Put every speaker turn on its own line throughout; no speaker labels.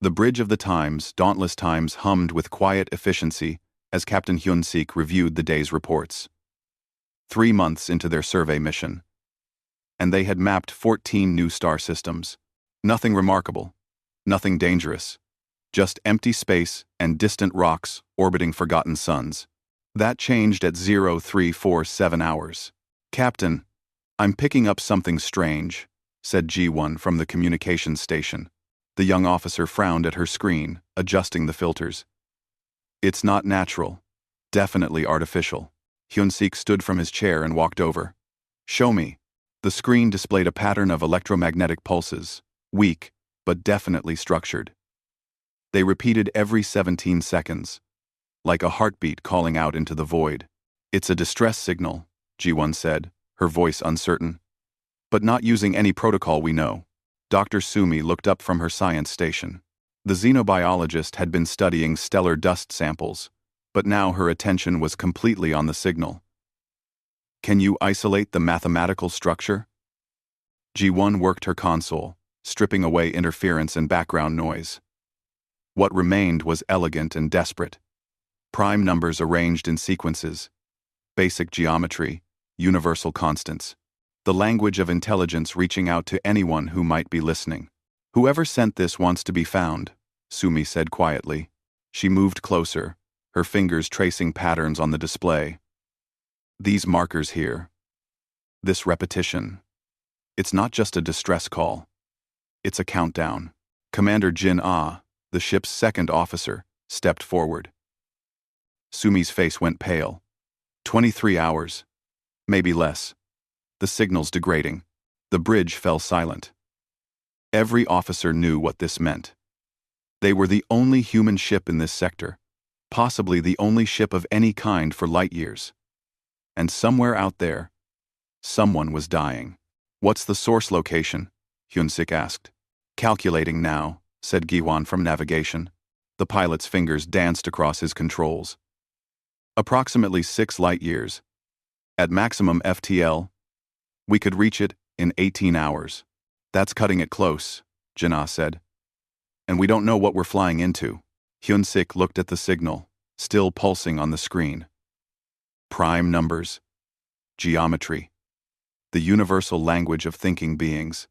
The bridge of the times, dauntless times, hummed with quiet efficiency as Captain Hyun-sik reviewed the day's reports. 3 months into their survey mission, and they had mapped 14 new star systems. Nothing remarkable, nothing dangerous, just empty space and distant rocks orbiting forgotten suns. That changed at 0347 hours. "Captain, I'm picking up something strange," said G1 from the communications station. The young officer frowned at her screen, adjusting the filters. "It's not natural. Definitely artificial." Hyun-sik stood from his chair and walked over. "Show me." The screen displayed a pattern of electromagnetic pulses, weak, but definitely structured. They repeated every 17 seconds, like a heartbeat calling out into the void. "It's a distress signal," G1 said, her voice uncertain. "But not using any protocol we know." Dr. Sumi looked up from her science station. The xenobiologist had been studying stellar dust samples, but now her attention was completely on the signal. "Can you isolate the mathematical structure?" G1 worked her console, stripping away interference and background noise. What remained was elegant and desperate. Prime numbers arranged in sequences. Basic geometry, universal constants. The language of intelligence reaching out to anyone who might be listening. "Whoever sent this wants to be found," Sumi said quietly. She moved closer, her fingers tracing patterns on the display. "These markers here. This repetition. It's not just a distress call. It's a countdown." Commander Jin Ah, the ship's second officer, stepped forward. Sumi's face went pale. 23 hours. Maybe less. The signal's degrading. The bridge fell silent. Every officer knew what this meant. They were the only human ship in this sector, possibly the only ship of any kind for light years. And somewhere out there, someone was dying. "What's the source location?" Hyun-sik asked. "Calculating now," said Giwan from navigation. The pilot's fingers danced across his controls. "Approximately 6 light years. At maximum FTL, we could reach it in 18 hours. "That's cutting it close," Jinnah said. "And we don't know what we're flying into." Hyun-sik looked at the signal, still pulsing on the screen. Prime numbers. Geometry. The universal language of thinking beings.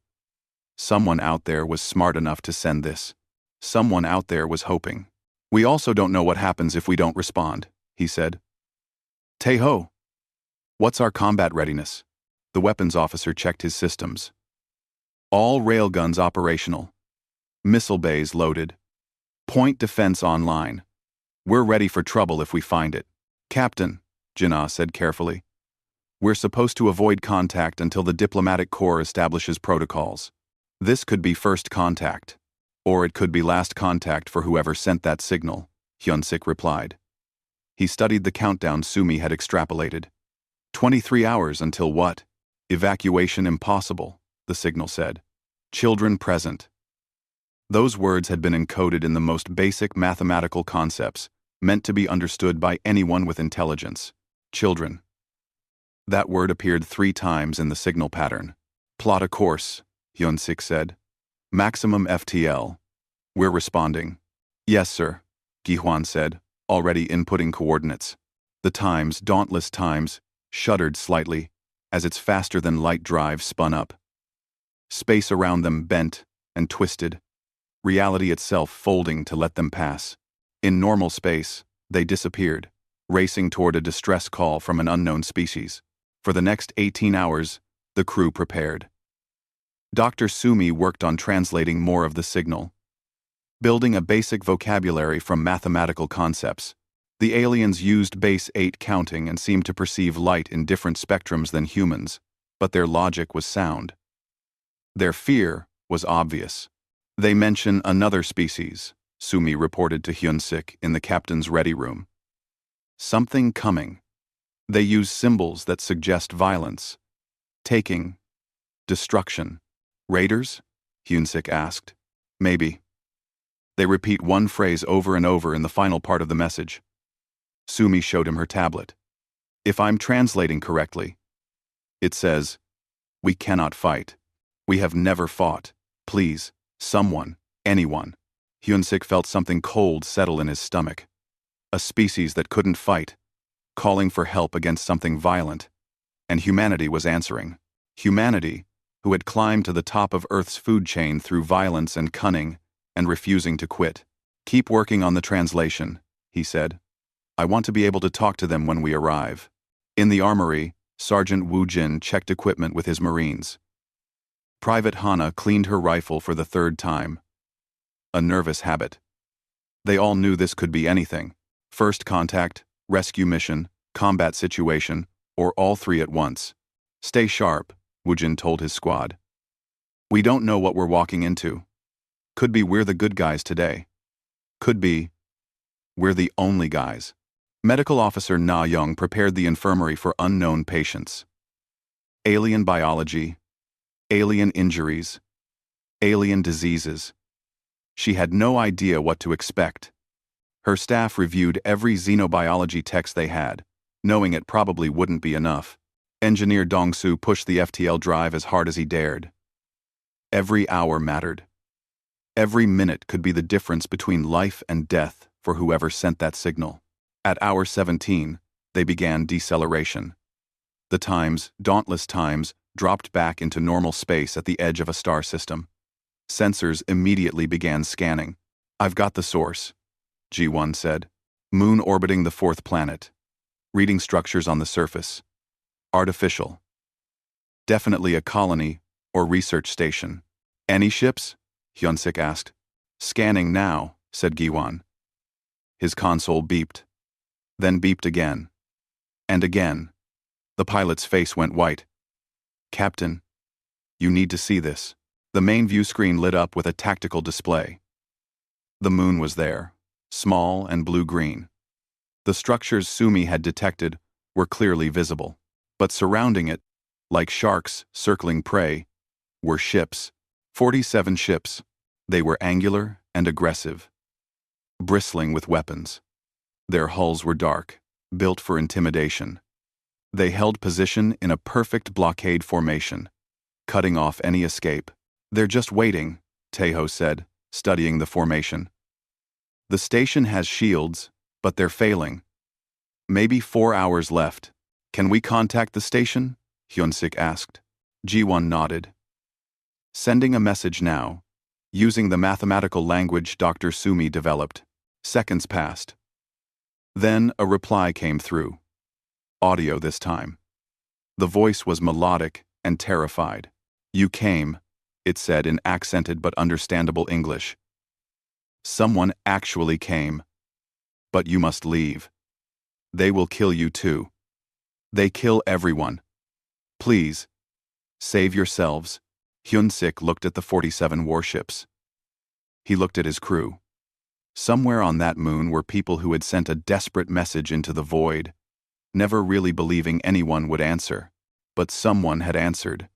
Someone out there was smart enough to send this. Someone out there was hoping. "We also don't know what happens if we don't respond," he said. "Tae-ho! What's our combat readiness?" The weapons officer checked his systems. "All railguns operational. Missile bays loaded. Point defense online. We're ready for trouble if we find it." "Captain," Jinnah said carefully, "we're supposed to avoid contact until the diplomatic corps establishes protocols. This could be first contact. Or it could be last contact for whoever sent that signal," Hyun-sik replied. He studied the countdown Sumi had extrapolated. 23 hours until what? "Evacuation impossible," the signal said. "Children present." Those words had been encoded in the most basic mathematical concepts, meant to be understood by anyone with intelligence. Children. That word appeared 3 times in the signal pattern. "Plot a course," Hyun-sik said. "Maximum FTL. We're responding." "Yes, sir," Gi-hwan said, already inputting coordinates. The times, dauntless times, shuddered slightly as its faster-than-light drive spun up. Space around them bent and twisted, reality itself folding to let them pass. In normal space, they disappeared, racing toward a distress call from an unknown species. For the next 18 hours, the crew prepared. Dr. Sumi worked on translating more of the signal, building a basic vocabulary from mathematical concepts. The aliens used base 8 counting and seemed to perceive light in different spectrums than humans, but their logic was sound. Their fear was obvious. "They mention another species," Sumi reported to Hyun-sik in the captain's ready room. "Something coming. They use symbols that suggest violence. Taking. Destruction." "Raiders?" Hyun-sik asked. "Maybe." They repeat one phrase over and over in the final part of the message. Sumi showed him her tablet. "If I'm translating correctly, it says, 'We cannot fight. We have never fought. Please, someone, anyone.'" Hyunsik felt something cold settle in his stomach. A species that couldn't fight, calling for help against something violent. And humanity was answering. Humanity, who had climbed to the top of Earth's food chain through violence and cunning, and refusing to quit. "Keep working on the translation," he said. "I want to be able to talk to them when we arrive." In the armory, Sergeant Wu Jin checked equipment with his Marines. Private Hana cleaned her rifle for the third time. A nervous habit. They all knew this could be anything. First contact, rescue mission, combat situation, or all three at once. "Stay sharp," Wu Jin told his squad. "We don't know what we're walking into. Could be we're the good guys today. Could be we're the only guys." Medical Officer Na Young prepared the infirmary for unknown patients. Alien biology, alien injuries, alien diseases. She had no idea what to expect. Her staff reviewed every xenobiology text they had, knowing it probably wouldn't be enough. Engineer Dongsu pushed the FTL drive as hard as he dared. Every hour mattered. Every minute could be the difference between life and death for whoever sent that signal. At hour 17, they began deceleration. The times, dauntless times, dropped back into normal space at the edge of a star system. Sensors immediately began scanning. "I've got the source," G1 said. "Moon orbiting the fourth planet. Reading structures on the surface. Artificial. Definitely a colony or research station." "Any ships?" Hyunsik asked. "Scanning now," said Giwan. His console beeped. Then beeped again. And again. The pilot's face went white. "Captain, you need to see this." The main view screen lit up with a tactical display. The moon was there, small and blue-green. The structures Sumi had detected were clearly visible. But surrounding it, like sharks circling prey, were ships. 47 ships. They were angular and aggressive, bristling with weapons. Their hulls were dark, built for intimidation. They held position in a perfect blockade formation, cutting off any escape. "They're just waiting," Tejo said, studying the formation. "The station has shields, but they're failing. Maybe 4 hours left. Can we contact the station?" Hyunsik asked. Ji-won nodded. "Sending a message now, using the mathematical language Dr. Sumi developed." Seconds passed. Then a reply came through. Audio this time. The voice was melodic and terrified. "You came," it said in accented but understandable English. "Someone actually came. But you must leave. They will kill you too. They kill everyone. Please, save yourselves." Hyunsik looked at the 47 warships. He looked at his crew. Somewhere on that moon were people who had sent a desperate message into the void, never really believing anyone would answer. But someone had answered.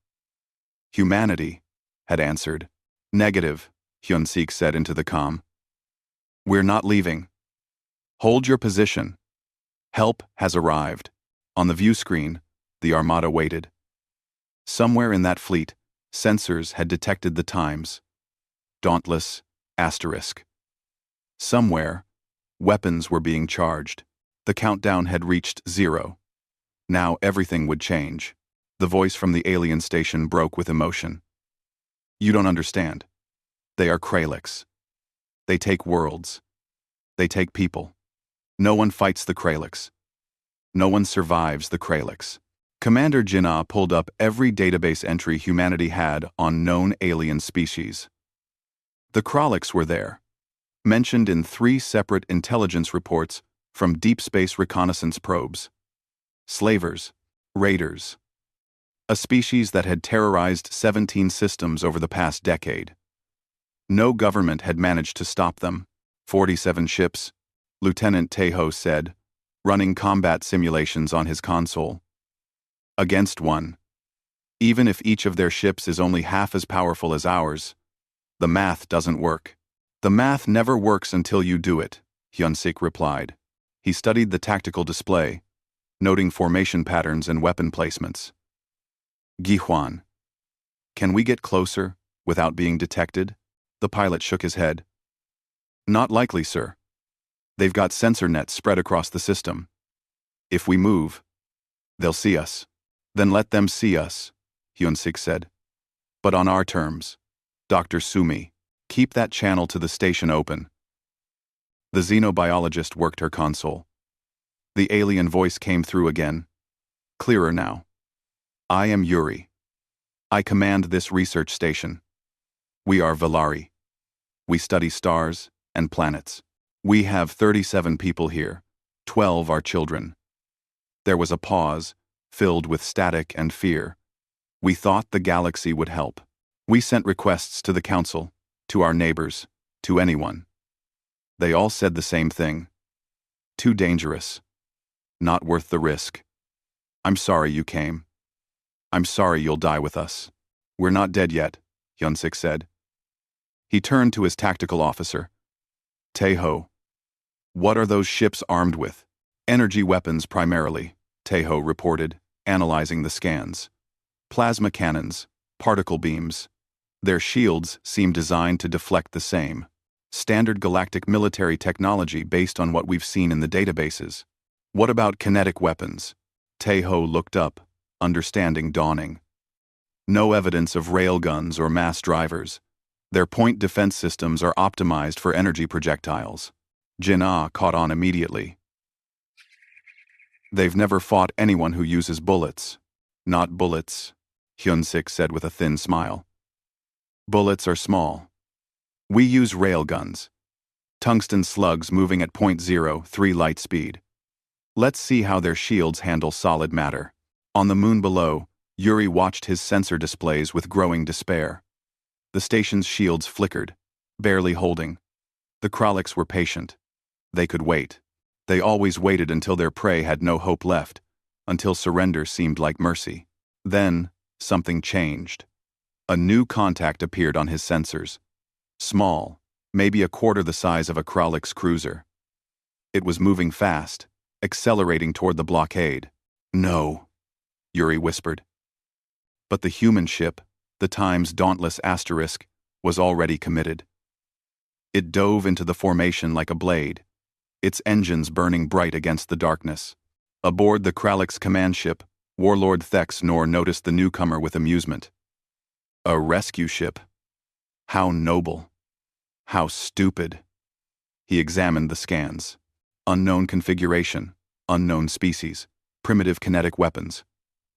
Humanity had answered. "Negative," Hyunsik said into the comm. "We're not leaving. Hold your position. Help has arrived." On the view screen, the Armada waited. Somewhere in that fleet, sensors had detected the times. Dauntless, asterisk. Somewhere, weapons were being charged. The countdown had reached 0. Now everything would change. The voice from the alien station broke with emotion. "You don't understand. They are Kralix. They take worlds. They take people. No one fights the Kralix. No one survives the Kralix." Commander Jinnah pulled up every database entry humanity had on known alien species. The Kralix were there, mentioned in 3 separate intelligence reports from deep space reconnaissance probes. Slavers, raiders. A species that had terrorized 17 systems over the past decade. No government had managed to stop them. 47 ships, Lieutenant Tejo said, running combat simulations on his console. Against one. Even if each of their ships is only half as powerful as ours, the math doesn't work. "The math never works until you do it," Hyunsik replied. He studied the tactical display, noting formation patterns and weapon placements. "Gi-hwan, can we get closer without being detected?" The pilot shook his head. Not likely, sir. They've got sensor nets spread across the system. If we move, they'll see us. Then let them see us, Hyun-sik said. But on our terms. Dr. Sumi, keep that channel to the station open. The xenobiologist worked her console. The alien voice came through again. Clearer now. I am Yuri. I command this research station. We are Valari. We study stars and planets. We have 37 people here. 12 are children. There was a pause, filled with static and fear. We thought the galaxy would help. We sent requests to the council, to our neighbors, to anyone. They all said the same thing. Too dangerous. Not worth the risk. I'm sorry you came. I'm sorry you'll die with us. We're not dead yet, Hyun-sik said. He turned to his tactical officer. Taeho. What are those ships armed with? Energy weapons primarily, Taeho reported, analyzing the scans. Plasma cannons, particle beams. Their shields seem designed to deflect the same. Standard galactic military technology based on what we've seen in the databases. What about kinetic weapons? Taeho looked up, understanding dawning. No evidence of railguns or mass drivers. Their point defense systems are optimized for energy projectiles. Jin-Ah caught on immediately. They've never fought anyone who uses bullets. Not bullets, Hyun-sik said with a thin smile. Bullets are small. We use railguns. Tungsten slugs moving at .03 light speed. Let's see how their shields handle solid matter. On the moon below, Yuri watched his sensor displays with growing despair. The station's shields flickered, barely holding. The Kraliks were patient. They could wait. They always waited until their prey had no hope left, until surrender seemed like mercy. Then, something changed. A new contact appeared on his sensors. Small, maybe a quarter the size of a Kralik's cruiser. It was moving fast, accelerating toward the blockade. No, Yuri whispered. But the human ship, the Times Dauntless Asterisk, was already committed. It dove into the formation like a blade, its engines burning bright against the darkness. Aboard the Kralik's command ship, Warlord Thex Nor noticed the newcomer with amusement. A rescue ship. How noble. How stupid. He examined the scans. Unknown configuration, unknown species, primitive kinetic weapons,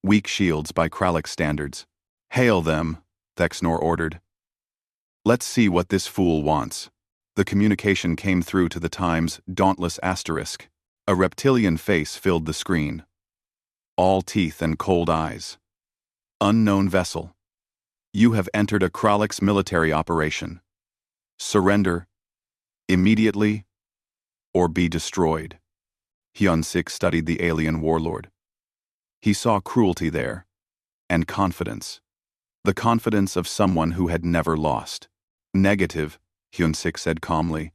weak shields by Kralik standards. Hail them, Thexnor ordered. Let's see what this fool wants. The communication came through to the Times Dauntless Asterisk. A reptilian face filled the screen. All teeth and cold eyes. Unknown vessel. You have entered a Kralik's military operation. Surrender, immediately, or be destroyed. Hyun-sik studied the alien warlord. He saw cruelty there, and confidence. The confidence of someone who had never lost. Negative, Hyun-sik said calmly.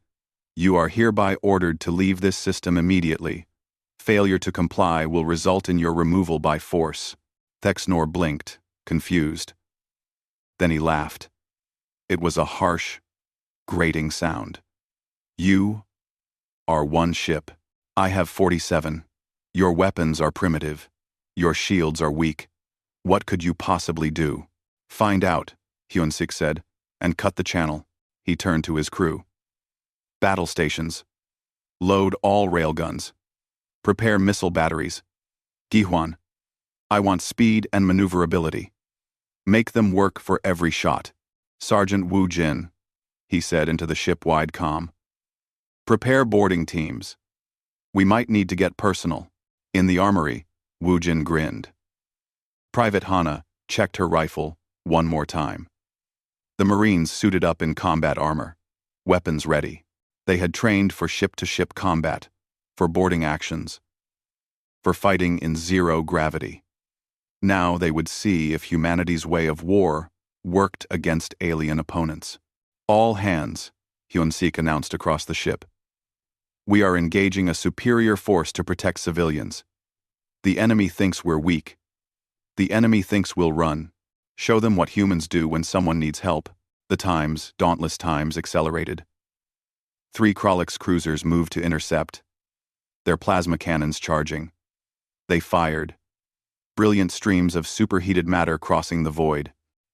You are hereby ordered to leave this system immediately. Failure to comply will result in your removal by force. Thexnor blinked, confused. Then he laughed. It was a harsh, grating sound. You are one ship. I have 47. Your weapons are primitive. Your shields are weak. What could you possibly do? Find out, Hyun-sik said, and cut the channel. He turned to his crew. Battle stations. Load all railguns. Prepare missile batteries. Gihwan, I want speed and maneuverability. Make them work for every shot. Sergeant Wu Jin, he said into the ship-wide comm. Prepare boarding teams. We might need to get personal. In the armory, Wu Jin grinned. Private Hana checked her rifle one more time. The Marines suited up in combat armor, weapons ready. They had trained for ship-to-ship combat, for boarding actions, for fighting in zero gravity. Now they would see if humanity's way of war worked against alien opponents. All hands, Hyun-sik announced across the ship. We are engaging a superior force to protect civilians. The enemy thinks we're weak. The enemy thinks we'll run. Show them what humans do when someone needs help. The Times, Dauntless Times, accelerated. 3 Krolix cruisers moved to intercept, their plasma cannons charging. They fired. Brilliant streams of superheated matter crossing the void.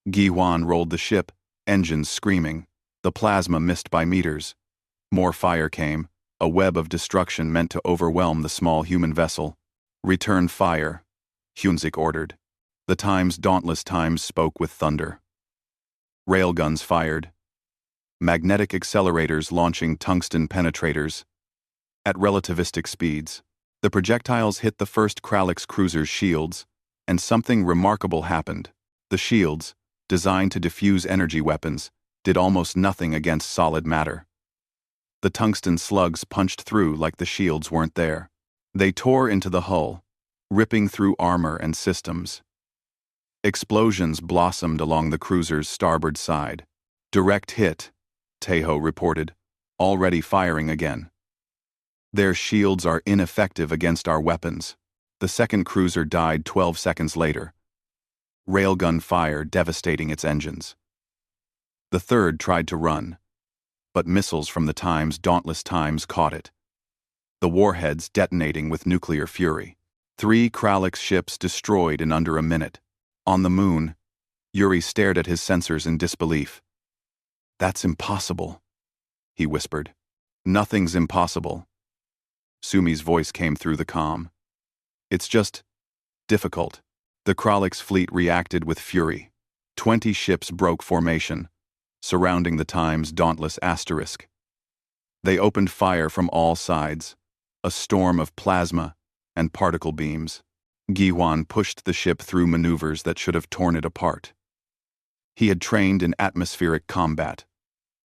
Gi-Huan rolled the ship, engines screaming. The plasma missed by meters. More fire came, a web of destruction meant to overwhelm the small human vessel. Return fire, Hyunsik ordered. The Times' dauntless Times spoke with thunder. Railguns fired. Magnetic accelerators launching tungsten penetrators. At relativistic speeds, the projectiles hit the first Krolix cruiser's shields, and something remarkable happened. The shields, designed to diffuse energy weapons, did almost nothing against solid matter. The tungsten slugs punched through like the shields weren't there. They tore into the hull, ripping through armor and systems. Explosions blossomed along the cruiser's starboard side. Direct hit, Tejo reported, already firing again. Their shields are ineffective against our weapons. The second cruiser died 12 seconds later. Railgun fire devastating its engines. The third tried to run, but missiles from the Times' dauntless Times caught it. The warheads detonating with nuclear fury. 3 Krolix ships destroyed in under a minute. On the moon, Yuri stared at his sensors in disbelief. "That's impossible," he whispered. "Nothing's impossible." Sumi's voice came through the comm. "It's just difficult." The Krolix fleet reacted with fury. 20 ships broke formation, surrounding the Times' dauntless asterisk. They opened fire from all sides, a storm of plasma and particle beams. Gi-Huan pushed the ship through maneuvers that should have torn it apart. He had trained in atmospheric combat,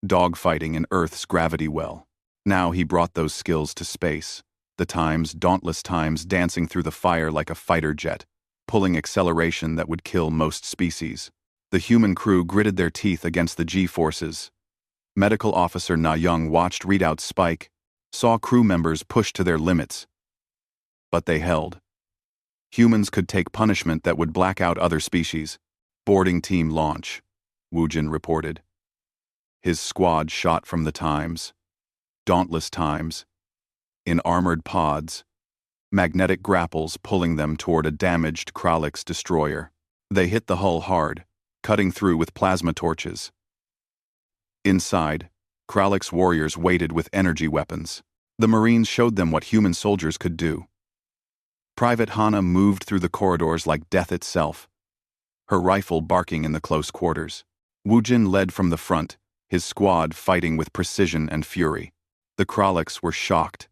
dogfighting in Earth's gravity well. Now he brought those skills to space, the Times' dauntless Times dancing through the fire like a fighter jet, pulling acceleration that would kill most species. The human crew gritted their teeth against the G-forces. Medical Officer Na Young watched readouts spike, saw crew members push to their limits. But they held. Humans could take punishment that would black out other species. Boarding team launch, Woojin reported. His squad shot from the Times. Dauntless Times. In armored pods, magnetic grapples pulling them toward a damaged Krolix destroyer. They hit the hull hard, cutting through with plasma torches. Inside, Krolix warriors waited with energy weapons. The Marines showed them what human soldiers could do. Private Hana moved through the corridors like death itself, her rifle barking in the close quarters. Woojin led from the front, his squad fighting with precision and fury. The Krolix were shocked.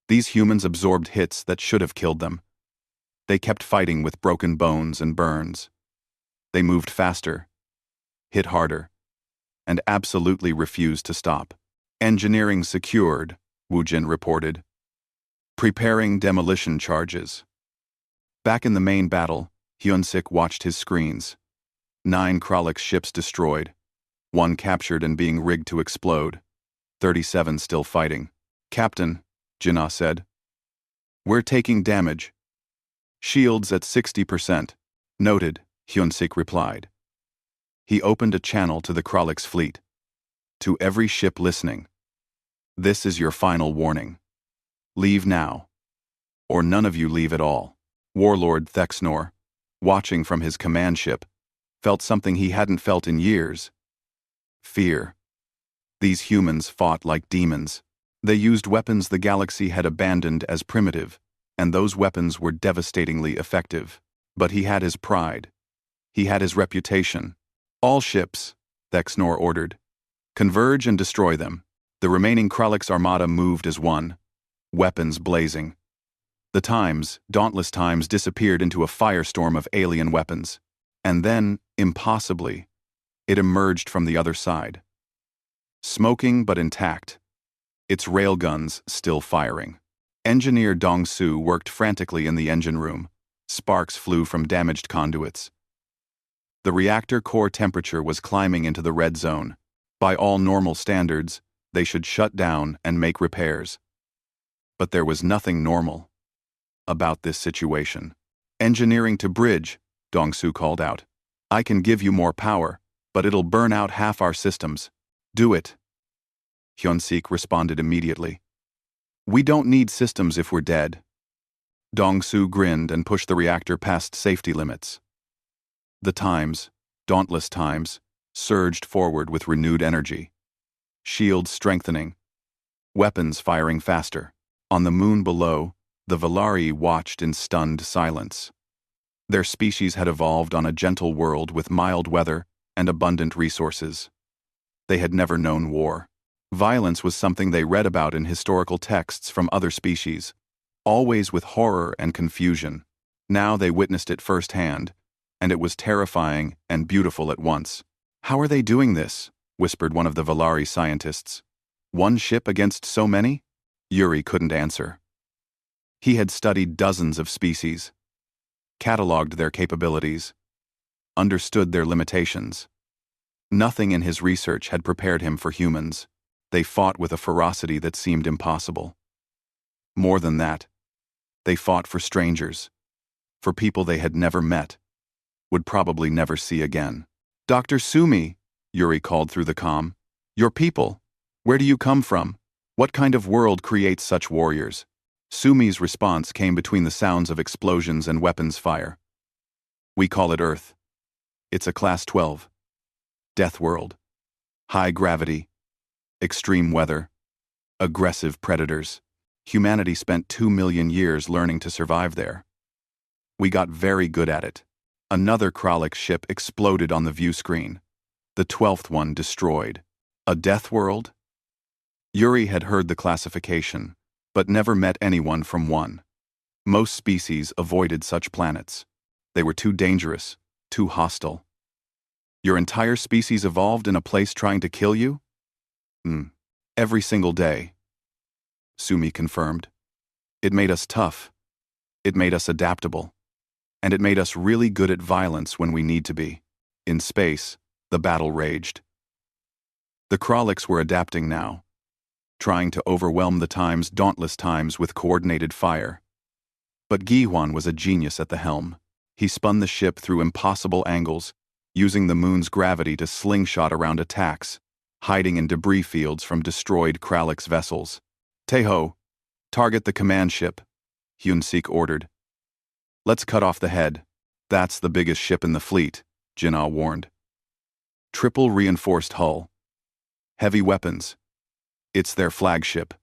These humans absorbed hits that should have killed them. They kept fighting with broken bones and burns. They moved faster, hit harder, and absolutely refused to stop. Engineering secured, Woojin reported. Preparing demolition charges. Back in the main battle, Hyunsik watched his screens. 9 Krolix ships destroyed, 1 captured and being rigged to explode, 37 still fighting. "Captain," Jinnah said, "we're taking damage." "Shields at 60%. Noted," Hyunsik replied. He opened a channel to the Krolix fleet. "To every ship listening, this is your final warning. Leave now, or none of you leave at all." Warlord Thexnor, watching from his command ship, felt something he hadn't felt in years. Fear. These humans fought like demons. They used weapons the galaxy had abandoned as primitive, and those weapons were devastatingly effective. But he had his pride. He had his reputation. "All ships," Thexnor ordered. "Converge and destroy them." The remaining Krolix Armada moved as one, weapons blazing. The Times, dauntless Times, disappeared into a firestorm of alien weapons. And then, impossibly, it emerged from the other side. Smoking but intact, its railguns still firing. Engineer Dong-Su worked frantically in the engine room. Sparks flew from damaged conduits. The reactor core temperature was climbing into the red zone. By all normal standards, they should shut down and make repairs. But there was nothing normal about this situation. "Engineering to bridge," Dong-Su called out. "I can give you more power, but it'll burn out half our systems. Do it." Hyun-sik responded immediately. We don't need systems if we're dead. Dong-su grinned and pushed the reactor past safety limits. The Times, dauntless Times, surged forward with renewed energy. Shields strengthening. Weapons firing faster. On the moon below, the Valari watched in stunned silence. Their species had evolved on a gentle world with mild weather and abundant resources. They had never known war. Violence was something they read about in historical texts from other species, always with horror and confusion. Now they witnessed it firsthand, and it was terrifying and beautiful at once. How are they doing this? Whispered one of the Valari scientists. One ship against so many? Yuri couldn't answer. He had studied dozens of species, catalogued their capabilities, understood their limitations. Nothing in his research had prepared him for humans. They fought with a ferocity that seemed impossible. More than that, they fought for strangers, for people they had never met, would probably never see again. Dr. Sumi, Yuri called through the comm. Your people, where do you come from? What kind of world creates such warriors? Sumi's response came between the sounds of explosions and weapons fire. We call it Earth. It's a Class 12. Death world. High gravity. Extreme weather. Aggressive predators. Humanity spent 2 million years learning to survive there. We got very good at it. Another Kralik ship exploded on the view screen. The 12th one destroyed. A death world? Yuri had heard the classification, but never met anyone from one. Most species avoided such planets. They were too dangerous, too hostile. Your entire species evolved in a place trying to kill you? Every single day. Sumi confirmed. It made us tough. It made us adaptable. And it made us really good at violence when we need to be. In space, the battle raged. The Kraliks were adapting now, trying to overwhelm the Times' dauntless Times with coordinated fire. But Gi-hwan was a genius at the helm. He spun the ship through impossible angles, using the moon's gravity to slingshot around attacks, hiding in debris fields from destroyed Kraliks vessels. Taeho, target the command ship, Hyun-sik ordered. Let's cut off the head. That's the biggest ship in the fleet, Jin-ah warned. Triple reinforced hull. Heavy weapons. It's their flagship.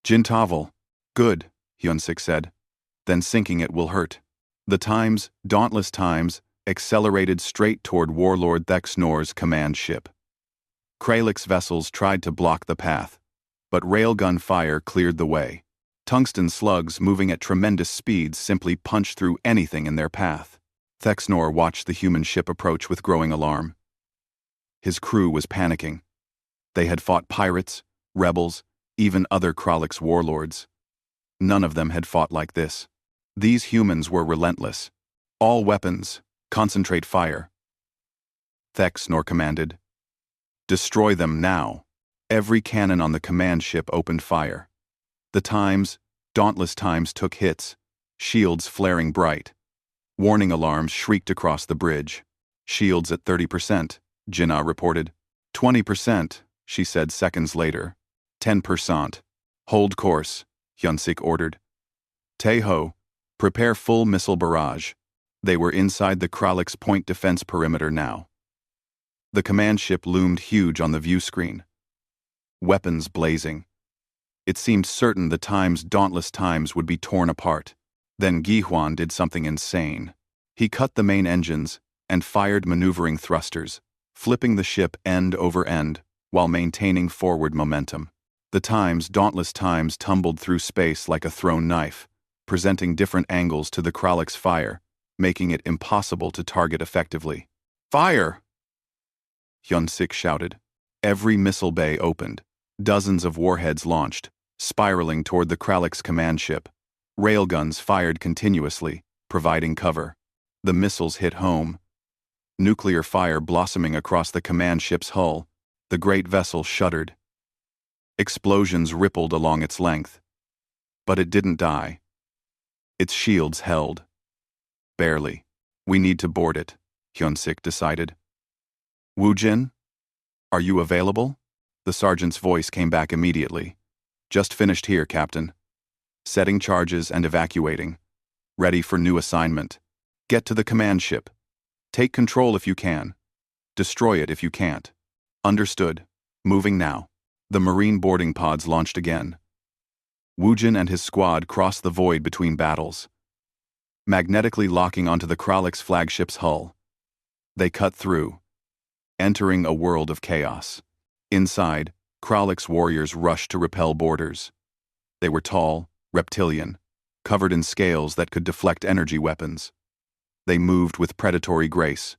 Jin-tavel. Good, Hyun-sik said. Then sinking it will hurt. The Times, dauntless Times, accelerated straight toward Warlord Thexnor's command ship. Kralik's vessels tried to block the path, but railgun fire cleared the way. Tungsten slugs moving at tremendous speeds simply punched through anything in their path. Thexnor watched the human ship approach with growing alarm. His crew was panicking. They had fought pirates, rebels, even other Kralik's warlords. None of them had fought like this. These humans were relentless. All weapons, concentrate fire. Thexnor commanded. Destroy them now. Every cannon on the command ship opened fire. The Times, dauntless Times took hits, shields flaring bright. Warning alarms shrieked across the bridge. Shields at 30%, Jin-ah reported. 20%, she said seconds later. 10%. Hold course, Hyun-sik ordered. Taeho, prepare full missile barrage. They were inside the Kralik's point defense perimeter now. The command ship loomed huge on the view screen. Weapons blazing. It seemed certain the Times' dauntless Times would be torn apart. Then Gi-hwan did something insane. He cut the main engines and fired maneuvering thrusters, flipping the ship end over end while maintaining forward momentum. The Times' dauntless Times tumbled through space like a thrown knife, presenting different angles to the Kralik's fire, making it impossible to target effectively. Fire! Hyun-sik shouted. Every missile bay opened. Dozens of warheads launched, spiraling toward the Kralik's command ship. Railguns fired continuously, providing cover. The missiles hit home. Nuclear fire blossoming across the command ship's hull. The great vessel shuddered. Explosions rippled along its length. But it didn't die. Its shields held. Barely. We need to board it, Hyun-sik decided. Woo-jin? Are you available? The sergeant's voice came back immediately. Just finished here, Captain. Setting charges and evacuating. Ready for new assignment. Get to the command ship. Take control if you can. Destroy it if you can't. Understood. Moving now. The Marine boarding pods launched again. Woojin and his squad crossed the void between battles, magnetically locking onto the Kralix flagship's hull. They cut through, entering a world of chaos. Inside, Kralix warriors rushed to repel boarders. They were tall, reptilian, covered in scales that could deflect energy weapons. They moved with predatory grace,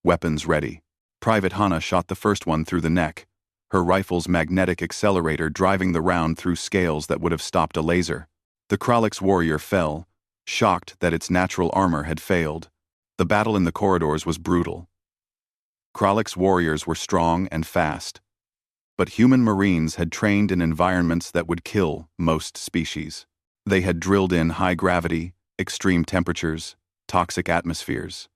weapons ready. Private Hana shot the first one through the neck, her rifle's magnetic accelerator driving the round through scales that would have stopped a laser. The Kralix warrior fell, shocked that its natural armor had failed. The battle in the corridors was brutal. Kralix warriors were strong and fast, but human Marines had trained in environments that would kill most species. They had drilled in high gravity, extreme temperatures, toxic atmospheres.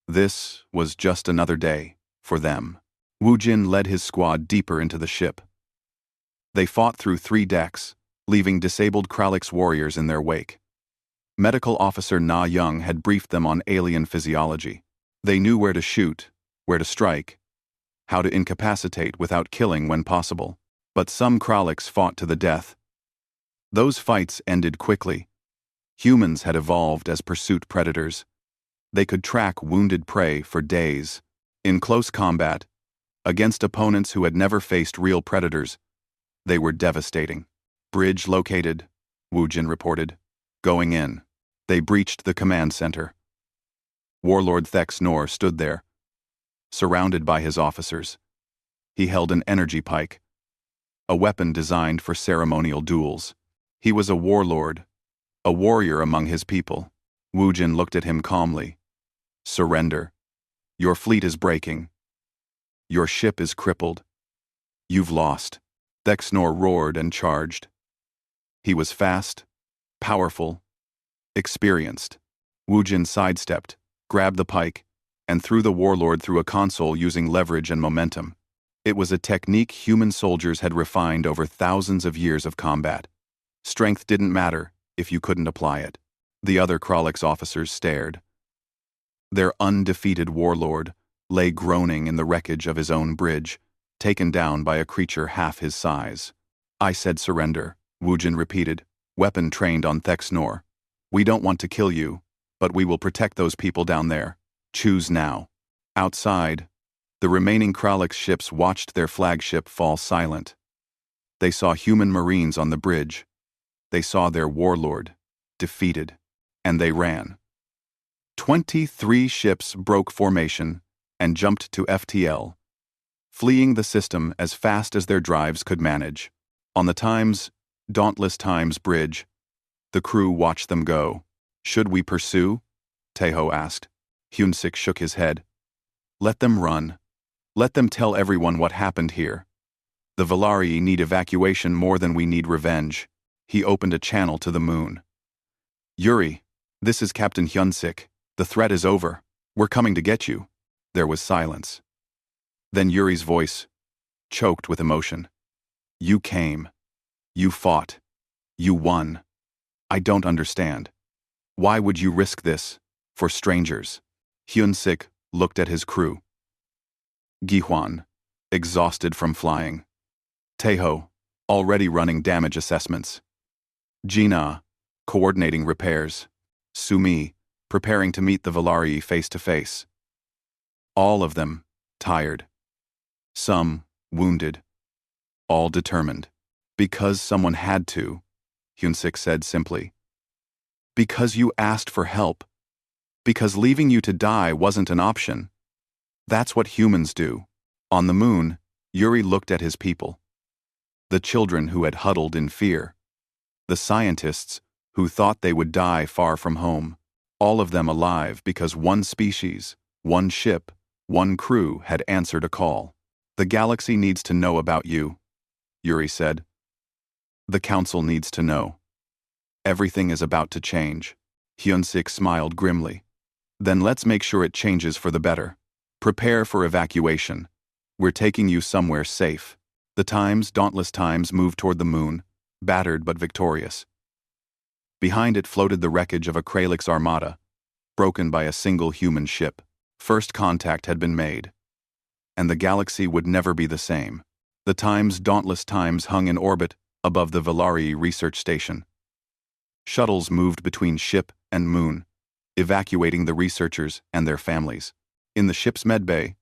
This was just another day for them. Woojin led his squad deeper into the ship. They fought through 3 decks, leaving disabled Kralix warriors in their wake. Medical Officer Na Young had briefed them on alien physiology. They knew where to shoot, where to strike, how to incapacitate without killing when possible. But some Kralix fought to the death. Those fights ended quickly. Humans had evolved as pursuit predators. They could track wounded prey for days. In close combat, against opponents who had never faced real predators, they were devastating. Bridge located, Woojin reported. Going in. They breached the command center. Warlord Thex Nor stood there, surrounded by his officers. He held an energy pike, a weapon designed for ceremonial duels. He was a warlord, a warrior among his people. Woojin looked at him calmly. Surrender. Your fleet is breaking. Your ship is crippled. You've lost. Thexnor roared and charged. He was fast, powerful, experienced. Woojin sidestepped, grabbed the pike, and threw the warlord through a console using leverage and momentum. It was a technique human soldiers had refined over thousands of years of combat. Strength didn't matter if you couldn't apply it. The other Kralix officers stared. Their undefeated warlord lay groaning in the wreckage of his own bridge, taken down by a creature half his size. I said surrender, Woojin repeated, weapon trained on Thexnor. We don't want to kill you, but we will protect those people down there. Choose now. Outside, the remaining Kralix ships watched their flagship fall silent. They saw human Marines on the bridge. They saw their warlord, defeated, and they ran. 23 ships broke formation and jumped to FTL, fleeing the system as fast as their drives could manage. On the Dauntless Times bridge, the crew watched them go. Should we pursue? Taeho asked. Hyunsik shook his head. Let them run. Let them tell everyone what happened here. The Valarii need evacuation more than we need revenge. He opened a channel to the moon. Yuri, this is Captain Hyunsik. The threat is over. We're coming to get you. There was silence. Then Yuri's voice, choked with emotion. You came. You fought. You won. I don't understand. Why would you risk this? For strangers? Hyunsik looked at his crew. Gihwan, exhausted from flying. Taeho, already running damage assessments. Jina, coordinating repairs. Sumi, preparing to meet the Valarii face to face. All of them, tired. Some, wounded. All determined. Because someone had to, Hyunsik said simply. Because you asked for help. Because leaving you to die wasn't an option. That's what humans do. On the moon, Yuri looked at his people. The children who had huddled in fear. The scientists who thought they would die far from home. All of them alive because one species, one ship, one crew had answered a call. The galaxy needs to know about you, Yuri said. The council needs to know. Everything is about to change. Hyunsik smiled grimly. Then let's make sure it changes for the better. Prepare for evacuation. We're taking you somewhere safe. The Times, dauntless Times, moved toward the moon, battered but victorious. Behind it floated the wreckage of a Kralix Armada, broken by a single human ship. First contact had been made, and the galaxy would never be the same. The Times, dauntless Times, hung in orbit above the Velarii research station. Shuttles moved between ship and moon, evacuating the researchers and their families. In the ship's medbay,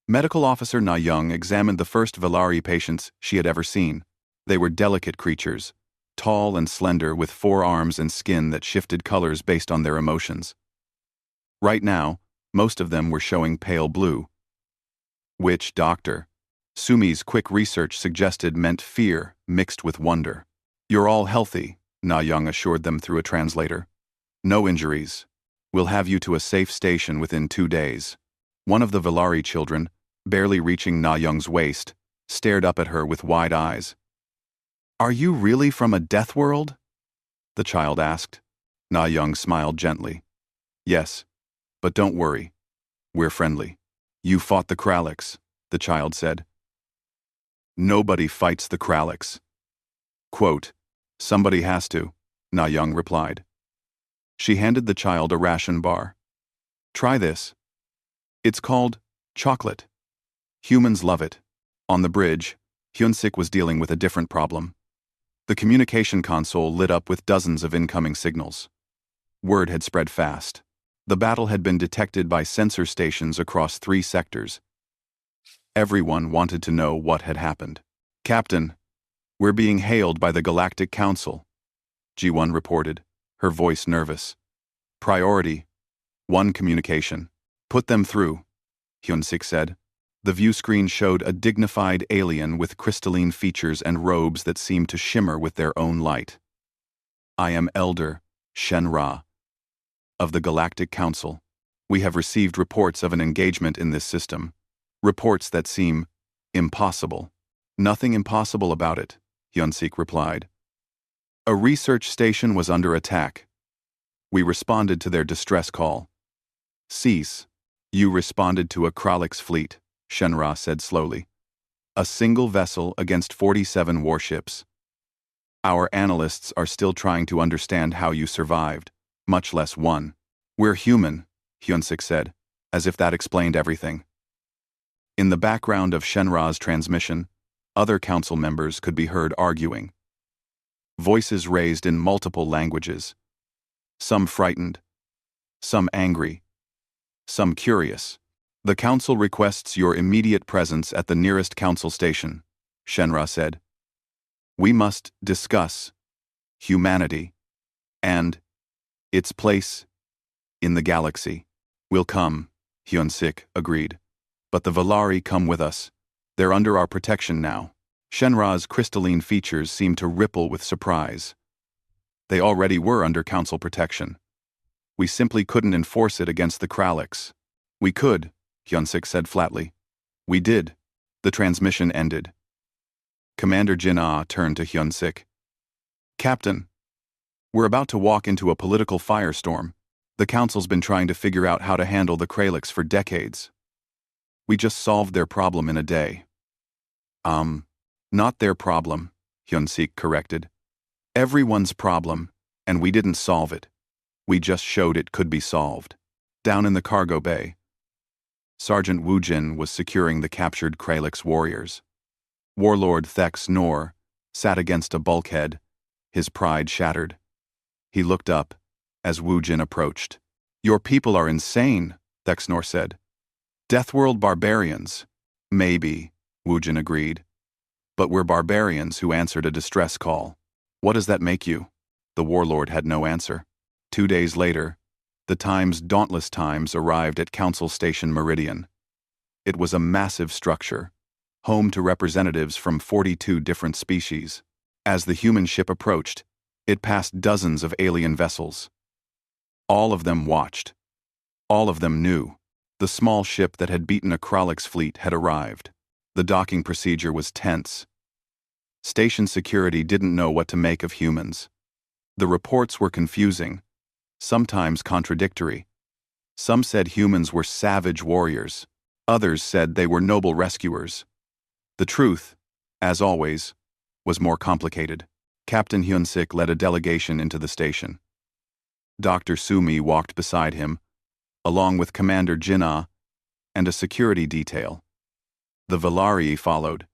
Medical Officer Na Young examined the first Velarii patients she had ever seen. They were delicate creatures, tall and slender with 4 arms and skin that shifted colors based on their emotions. Right now, most of them were showing pale blue, which, Doctor Sumi's quick research suggested, meant fear mixed with wonder. You're all healthy, Na Young assured them through a translator. No injuries. We'll have you to a safe station within 2 days. One of the Velarii children, barely reaching Na Young's waist, stared up at her with wide eyes. Are you really from a death world? The child asked. Na Young smiled gently. Yes, but don't worry. We're friendly. You fought the Kralix, the child said. Nobody fights the Kralix. Quote, somebody has to, Na Young replied. She handed the child a ration bar. Try this. It's called chocolate. Humans love it. On the bridge, Hyunsik was dealing with a different problem. The communication console lit up with dozens of incoming signals. Word had spread fast. The battle had been detected by sensor stations across 3 sectors. Everyone wanted to know what had happened. Captain, we're being hailed by the Galactic Council, G1 reported, her voice nervous. Priority 1 communication. Put them through, Hyunsik said. The view screen showed a dignified alien with crystalline features and robes that seemed to shimmer with their own light. I am Elder Shenra of the Galactic Council. We have received reports of an engagement in this system. Reports that seem impossible. Nothing impossible about it, Hyunsik replied. A research station was under attack. We responded to their distress call. Cease. You responded to a Kralix fleet, Shenra said slowly. A single vessel against 47 warships. Our analysts are still trying to understand how you survived, much less won. We're human, Hyunsik said, as if that explained everything. In the background of Shenra's transmission, other council members could be heard arguing. Voices raised in multiple languages. Some frightened, some angry, some curious. The council requests your immediate presence at the nearest council station, Shenra said. We must discuss humanity and its place in the galaxy. We'll come, Hyunsik agreed. But the Velarii come with us. They're under our protection now. Shenra's crystalline features seemed to ripple with surprise. They already were under council protection. We simply couldn't enforce it against the Kralix. We could, Hyunsik said flatly. We did. The transmission ended. Commander Jin-Ah turned to Hyunsik. Captain, we're about to walk into a political firestorm. The council's been trying to figure out how to handle the Kralix for decades. We just solved their problem in a day. Not their problem, Hyunsik corrected. Everyone's problem, and we didn't solve it. We just showed it could be solved. Down in the cargo bay, Sergeant Wu Jin was securing the captured Kralix warriors. Warlord Thex Nor sat against a bulkhead, his pride shattered. He looked up as Wu Jin approached. Your people are insane, Thex Nor said. Deathworld barbarians. Maybe, Wu Jin agreed. But we're barbarians who answered a distress call. What does that make you? The warlord had no answer. 2 days later, the Times Dauntless Times arrived at Council Station Meridian. It was a massive structure, home to representatives from 42 different species. As the human ship approached, it passed dozens of alien vessels. All of them watched. All of them knew. The small ship that had beaten a Kralix fleet had arrived. The docking procedure was tense. Station security didn't know what to make of humans. The reports were confusing, sometimes contradictory. Some said humans were savage warriors. Others said they were noble rescuers. The truth, as always, was more complicated. Captain Hyun-sik led a delegation into the station. Dr. Sumi walked beside him, along with Commander Jinnah and a security detail. The Valarii followed,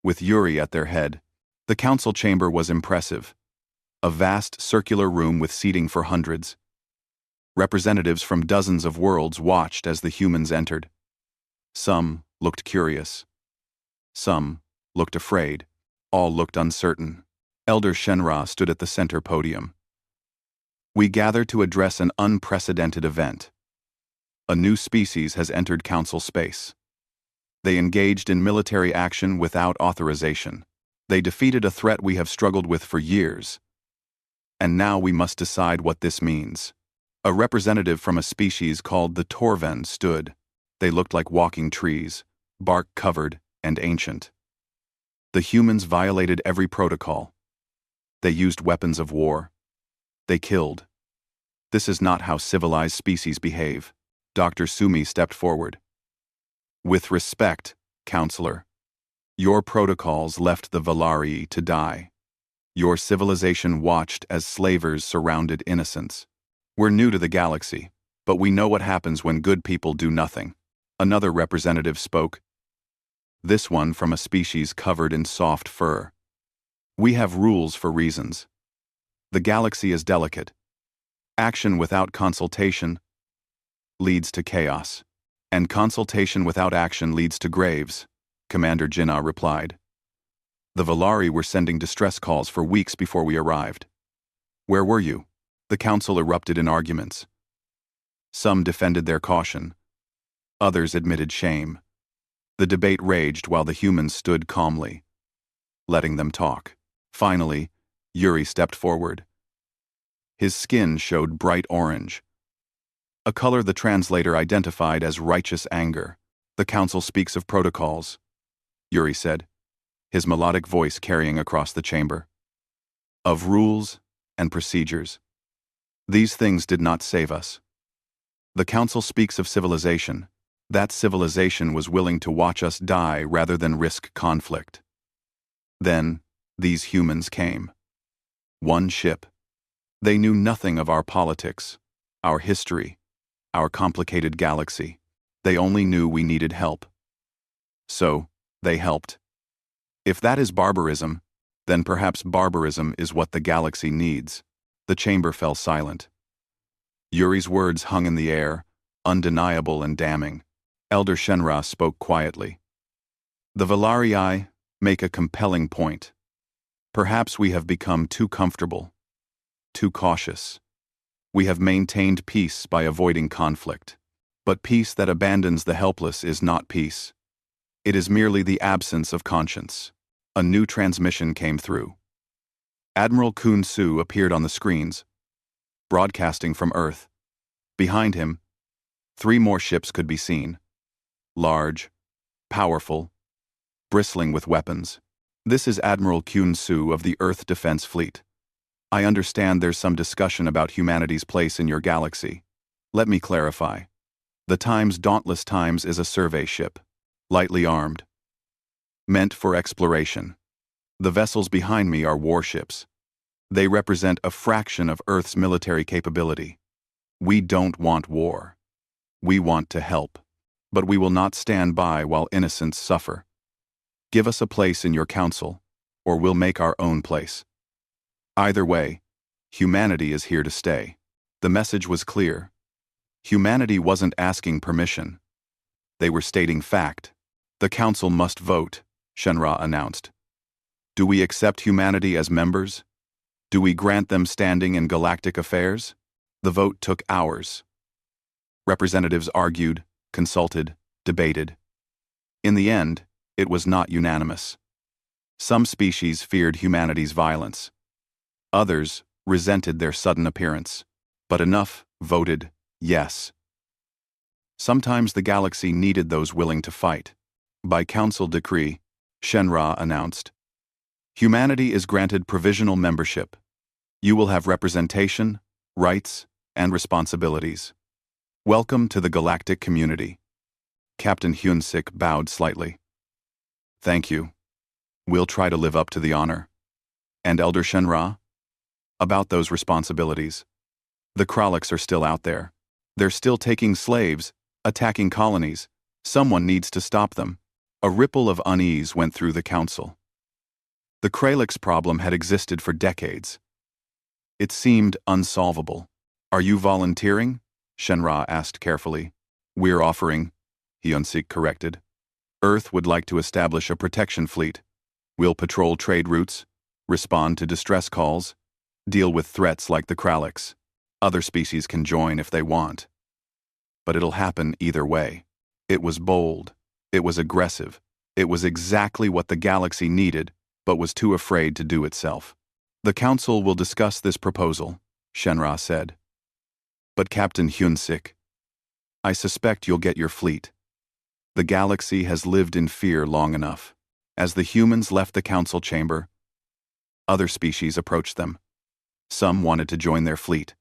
with Yuri at their head. The council chamber was impressive. A vast circular room with seating for hundreds. Representatives from dozens of worlds watched as the humans entered. Some looked curious. Some looked afraid. All looked uncertain. Elder Shenra stood at the center podium. We gather to address an unprecedented event. A new species has entered council space. They engaged in military action without authorization. They defeated a threat we have struggled with for years. And now we must decide what this means. A representative from a species called the Torven stood. They looked like walking trees, bark-covered and ancient. The humans violated every protocol. They used weapons of war. They killed. This is not how civilized species behave. Dr. Sumi stepped forward. With respect, Counselor, your protocols left the Valarii to die. Your civilization watched as slavers surrounded innocents. We're new to the galaxy, but we know what happens when good people do nothing. Another representative spoke. This one from a species covered in soft fur. We have rules for reasons. The galaxy is delicate. Action without consultation leads to chaos, and consultation without action leads to graves, Commander Jinnah replied. The Valarii were sending distress calls for weeks before we arrived. Where were you? The council erupted in arguments. Some defended their caution. Others admitted shame. The debate raged while the humans stood calmly, letting them talk. Finally, Yuri stepped forward. His skin showed bright orange, a color the translator identified as righteous anger. The council speaks of protocols, Yuri said, his melodic voice carrying across the chamber. Of rules and procedures. These things did not save us. The council speaks of civilization. That civilization was willing to watch us die rather than risk conflict. Then, these humans came. One ship. They knew nothing of our politics, our history, our complicated galaxy. They only knew we needed help. So, they helped. If that is barbarism, then perhaps barbarism is what the galaxy needs. The chamber fell silent. Yuri's words hung in the air, undeniable and damning. Elder Shenra spoke quietly. The Valarii make a compelling point. Perhaps we have become too comfortable, too cautious. We have maintained peace by avoiding conflict. But peace that abandons the helpless is not peace. It is merely the absence of conscience. A new transmission came through. Admiral Kun Su appeared on the screens, broadcasting from Earth. Behind him, 3 more ships could be seen. Large, powerful, bristling with weapons. This is Admiral Kun Su of the Earth Defense Fleet. I understand there's some discussion about humanity's place in your galaxy. Let me clarify. The Dauntless Times is a survey ship, lightly armed, meant for exploration. The vessels behind me are warships. They represent a fraction of Earth's military capability. We don't want war. We want to help. But we will not stand by while innocents suffer. Give us a place in your council, or we'll make our own place. Either way, humanity is here to stay. The message was clear. Humanity wasn't asking permission. They were stating fact. The council must vote, Shenra announced. Do we accept humanity as members? Do we grant them standing in galactic affairs? The vote took hours. Representatives argued, consulted, debated. In the end, it was not unanimous. Some species feared humanity's violence. Others resented their sudden appearance. But enough voted yes. Sometimes the galaxy needed those willing to fight. By council decree, Shenra announced, humanity is granted provisional membership. You will have representation, rights, and responsibilities. Welcome to the galactic community. Captain Hyun-sik bowed slightly. Thank you. We'll try to live up to the honor. And Elder Shenra? About those responsibilities. The Kraliks are still out there. They're still taking slaves, attacking colonies. Someone needs to stop them. A ripple of unease went through the council. The Kraliks problem had existed for decades. It seemed unsolvable. Are you volunteering? Shenra asked carefully. We're offering, Hyun-sik corrected. Earth would like to establish a protection fleet. We'll patrol trade routes, respond to distress calls, deal with threats like the Kraliks. Other species can join if they want. But it'll happen either way. It was bold. It was aggressive. It was exactly what the galaxy needed, but was too afraid to do itself. The council will discuss this proposal, Shenra said. But Captain Hyun-sik, I suspect you'll get your fleet. The galaxy has lived in fear long enough. As the humans left the council chamber, other species approached them. Some wanted to join their fleet.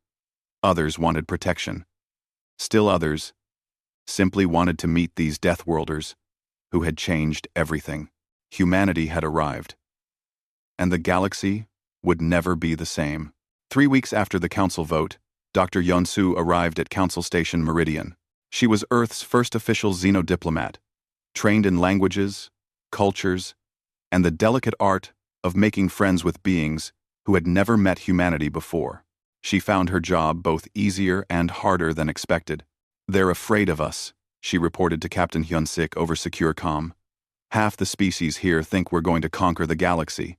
Others wanted protection. Still others simply wanted to meet these Deathworlders who had changed everything. Humanity had arrived. And the galaxy would never be the same. 3 weeks after the council vote, Dr. Yeonsu arrived at Council Station Meridian. She was Earth's first official xenodiplomat, trained in languages, cultures, and the delicate art of making friends with beings who had never met humanity before. She found her job both easier and harder than expected. They're afraid of us, she reported to Captain Hyun-sik over secure comm. Half the species here think we're going to conquer the galaxy.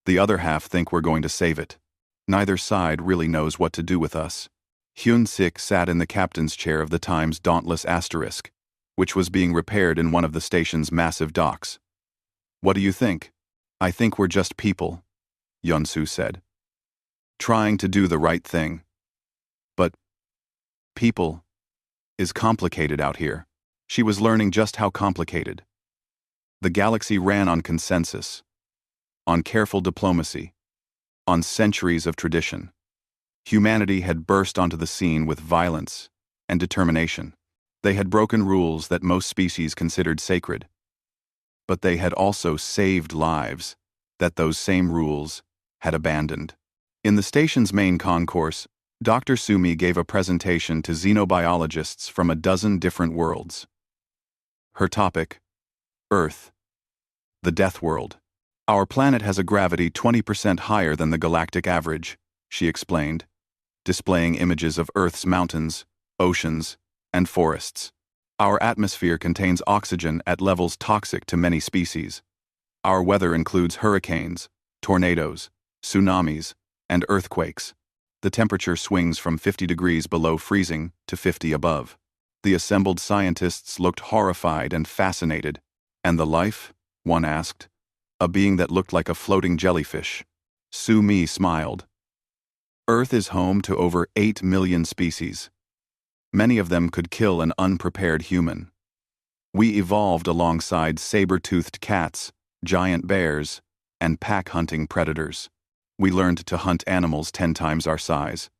The other half think we're going to save it. Neither side really knows what to do with us. Hyun-sik sat in the captain's chair of the Times Dauntless Asterisk, which was being repaired in one of the station's massive docks. What do you think? I think we're just people, Yeonsu said. Trying to do the right thing. But people is complicated out here. She was learning just how complicated. The galaxy ran on consensus, on careful diplomacy, on centuries of tradition. Humanity had burst onto the scene with violence and determination. They had broken rules that most species considered sacred. But they had also saved lives that those same rules had abandoned. In the station's main concourse, Dr. Sumi gave a presentation to xenobiologists from a dozen different worlds. Her topic, Earth, the Death World. Our planet has a gravity 20% higher than the galactic average, she explained, displaying images of Earth's mountains, oceans, and forests. Our atmosphere contains oxygen at levels toxic to many species. Our weather includes hurricanes, tornadoes, tsunamis, and earthquakes. The temperature swings from 50 degrees below freezing to 50 above. The assembled scientists looked horrified and fascinated. And the life? One asked. A being that looked like a floating jellyfish. Sumi smiled. Earth is home to over 8 million species. Many of them could kill an unprepared human. We evolved alongside saber-toothed cats, giant bears, and pack-hunting predators. We learned to hunt animals 10 times our size.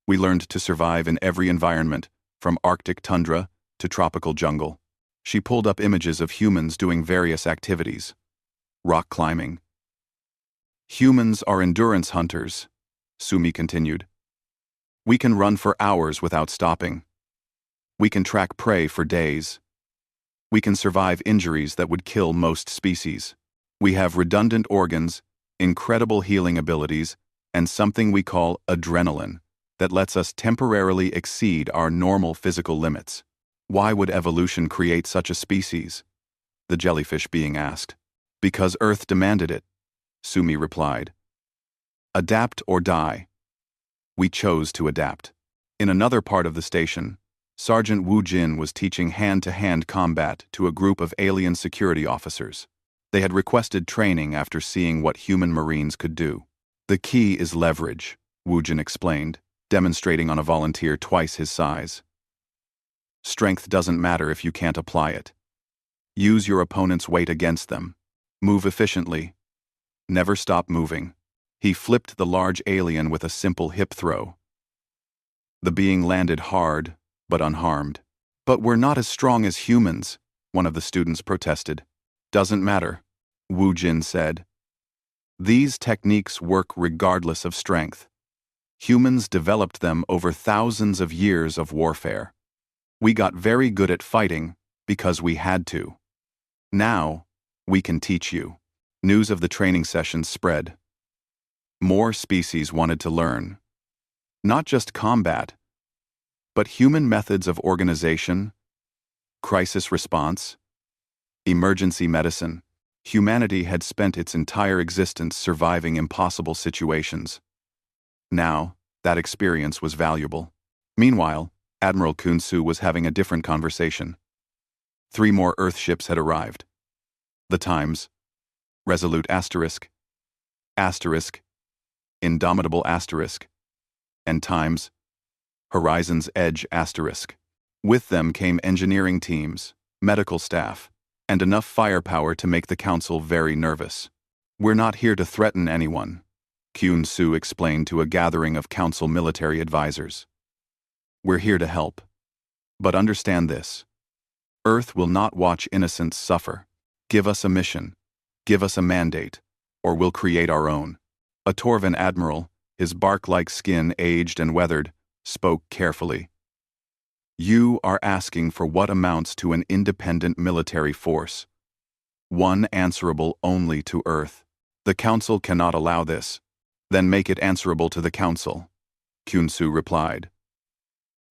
We learned to survive in every environment, from Arctic tundra to tropical jungle. She pulled up images of humans doing various activities. Rock climbing. Humans are endurance hunters, Sumi continued. We can run for hours without stopping. We can track prey for days. We can survive injuries that would kill most species. We have redundant organs, incredible healing abilities, and something we call adrenaline that lets us temporarily exceed our normal physical limits. Why would evolution create such a species? The jellyfish being asked. Because Earth demanded it, Sumi replied. Adapt or die. We chose to adapt. In another part of the station, Sergeant Wu Jin was teaching hand-to-hand combat to a group of alien security officers. They had requested training after seeing what human Marines could do. The key is leverage, Wu Jin explained, demonstrating on a volunteer twice his size. Strength doesn't matter if you can't apply it. Use your opponent's weight against them. Move efficiently. Never stop moving. He flipped the large alien with a simple hip throw. The being landed hard, but unharmed. But we're not as strong as humans, one of the students protested. Doesn't matter, Wu Jin said. These techniques work regardless of strength. Humans developed them over thousands of years of warfare. We got very good at fighting because we had to. Now, we can teach you. News of the training sessions spread. More species wanted to learn. Not just combat, but human methods of organization, crisis response, emergency medicine. Humanity had spent its entire existence surviving impossible situations. Now, that experience was valuable. Meanwhile, Admiral Kunsu was having a different conversation. 3 more Earth ships had arrived. The Times, Resolute Asterisk, Indomitable Asterisk, and Times, Horizon's Edge Asterisk. With them came engineering teams, medical staff, and enough firepower to make the council very nervous. We're not here to threaten anyone, Kyun Su explained to a gathering of council military advisors. We're here to help. But understand this. Earth will not watch innocents suffer. Give us a mission. Give us a mandate, or we'll create our own. A Torvan admiral, his bark-like skin aged and weathered, spoke carefully. You are asking for what amounts to an independent military force. One answerable only to Earth. The Council cannot allow this. Then make it answerable to the Council, Kyun-Su replied.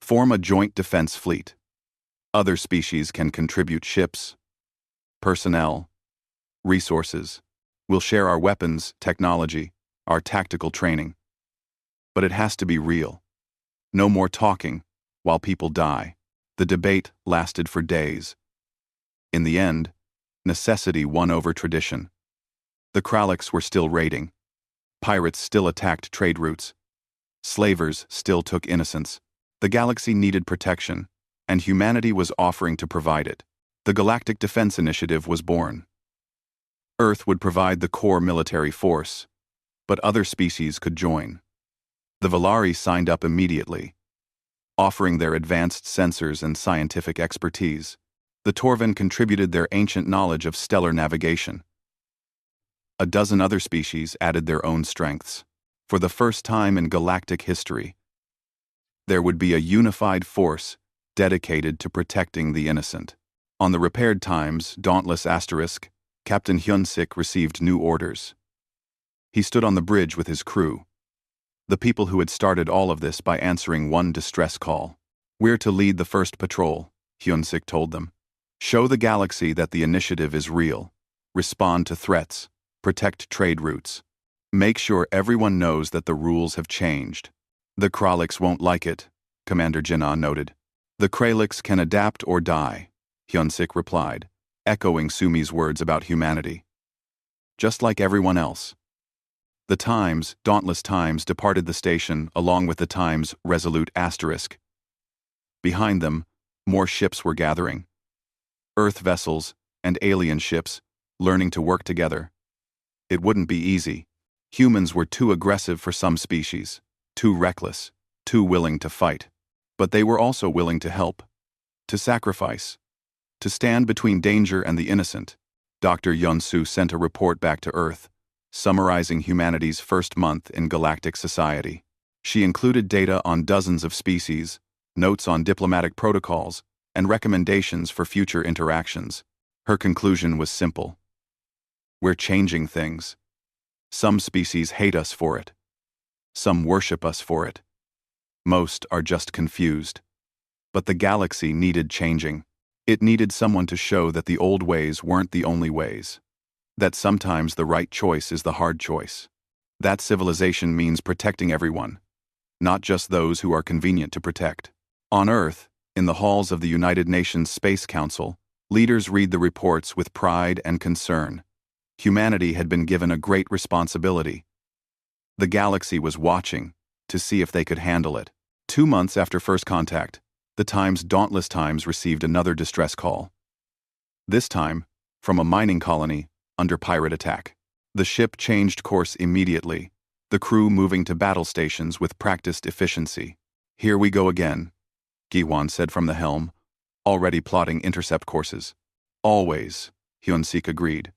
Form a joint defense fleet. Other species can contribute ships, personnel, resources. We'll share our weapons, technology, our tactical training. But it has to be real. No more talking while people die. The debate lasted for days. In the end, necessity won over tradition. The Kraliks were still raiding. Pirates still attacked trade routes. Slavers still took innocents. The galaxy needed protection, and humanity was offering to provide it. The Galactic Defense Initiative was born. Earth would provide the core military force, but other species could join. The Valari signed up immediately, offering their advanced sensors and scientific expertise. The Torvan contributed their ancient knowledge of stellar navigation. A dozen other species added their own strengths. For the first time in galactic history, there would be a unified force dedicated to protecting the innocent. On the repaired Times, Dauntless Asterisk, Captain Hyun-sik received new orders. He stood on the bridge with his crew, the people who had started all of this by answering one distress call. We're to lead the first patrol, Hyun-sik told them. Show the galaxy that the initiative is real. Respond to threats. Protect trade routes. Make sure everyone knows that the rules have changed. The Kraliks won't like it, Commander Jinnah noted. The Kraliks can adapt or die, Hyun-sik replied, echoing Sumi's words about humanity. Just like everyone else. The Times, Dauntless Times, departed the station along with the Times' Resolute Asterisk. Behind them, more ships were gathering. Earth vessels and alien ships, learning to work together. It wouldn't be easy. Humans were too aggressive for some species, too reckless, too willing to fight. But they were also willing to help, to sacrifice, to stand between danger and the innocent. Dr. Yun-Su sent a report back to Earth, summarizing humanity's first month in galactic society. She included data on dozens of species, notes on diplomatic protocols, and recommendations for future interactions. Her conclusion was simple. We're changing things. Some species hate us for it. Some worship us for it. Most are just confused. But the galaxy needed changing. It needed someone to show that the old ways weren't the only ways. That sometimes the right choice is the hard choice. That civilization means protecting everyone, not just those who are convenient to protect. On Earth, in the halls of the United Nations Space Council, leaders read the reports with pride and concern. Humanity had been given a great responsibility. The galaxy was watching to see if they could handle it. 2 months after first contact, the Times Dauntless Times received another distress call. This time, from a mining colony under pirate attack. The ship changed course immediately, the crew moving to battle stations with practiced efficiency. Here we go again, Giwan said from the helm, already plotting intercept courses. Always, Hyun-sik agreed.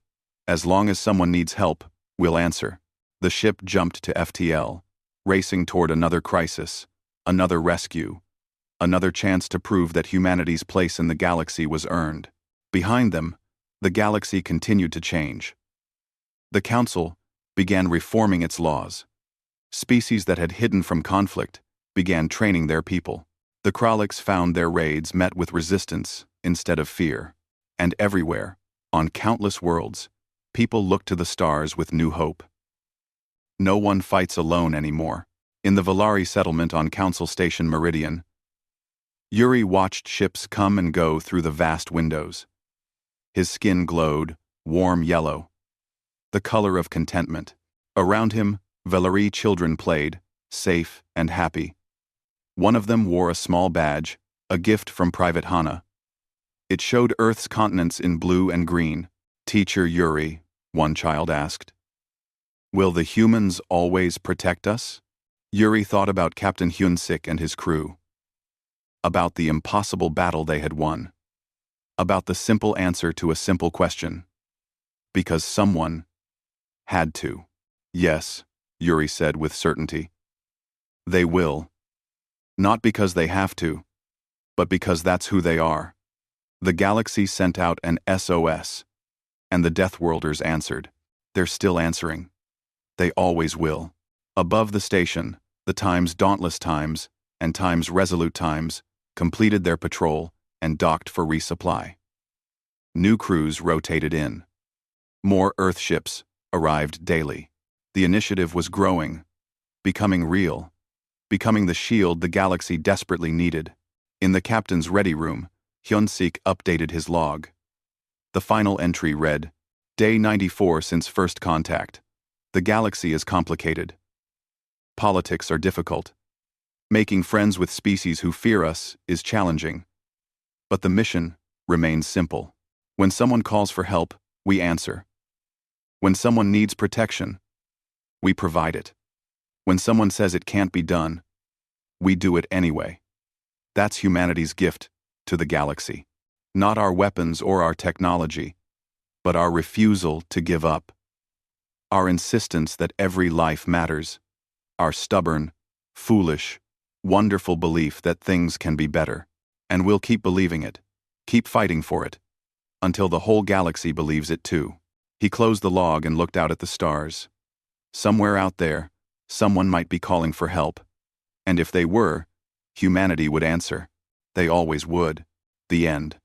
As long as someone needs help, we'll answer. The ship jumped to FTL, racing toward another crisis, another rescue, another chance to prove that humanity's place in the galaxy was earned. Behind them, the galaxy continued to change. The Council began reforming its laws. Species that had hidden from conflict began training their people. The Kraliks found their raids met with resistance instead of fear. And everywhere, on countless worlds, people looked to the stars with new hope. No one fights alone anymore. In the Valari settlement on Council Station Meridian, Yuri watched ships come and go through the vast windows. His skin glowed, warm yellow, the color of contentment. Around him, Valari children played, safe and happy. One of them wore a small badge, a gift from Private Hana. It showed Earth's continents in blue and green. "Teacher Yuri," one child asked, "will the humans always protect us?" Yuri thought about Captain Hyun-sik and his crew, about the impossible battle they had won, about the simple answer to a simple question. Because someone had to. "Yes," Yuri said with certainty. "They will. Not because they have to, but because that's who they are." The galaxy sent out an SOS, and the Deathworlders answered. They're still answering. They always will. Above the station, the Times Dauntless Times and Times Resolute Times completed their patrol and docked for resupply. New crews rotated in. More Earth ships arrived daily. The initiative was growing, becoming real, becoming the shield the galaxy desperately needed. In the captain's ready room, Hyun-sik updated his log. The final entry read, "Day 94 since first contact. The galaxy is complicated. Politics are difficult. Making friends with species who fear us is challenging. But the mission remains simple. When someone calls for help, we answer. When someone needs protection, we provide it. When someone says it can't be done, we do it anyway. That's humanity's gift to the galaxy. Not our weapons or our technology, but our refusal to give up. Our insistence that every life matters. Our stubborn, foolish, wonderful belief that things can be better. And we'll keep believing it, keep fighting for it, until the whole galaxy believes it too." He closed the log and looked out at the stars. Somewhere out there, someone might be calling for help. And if they were, humanity would answer. They always would. The end.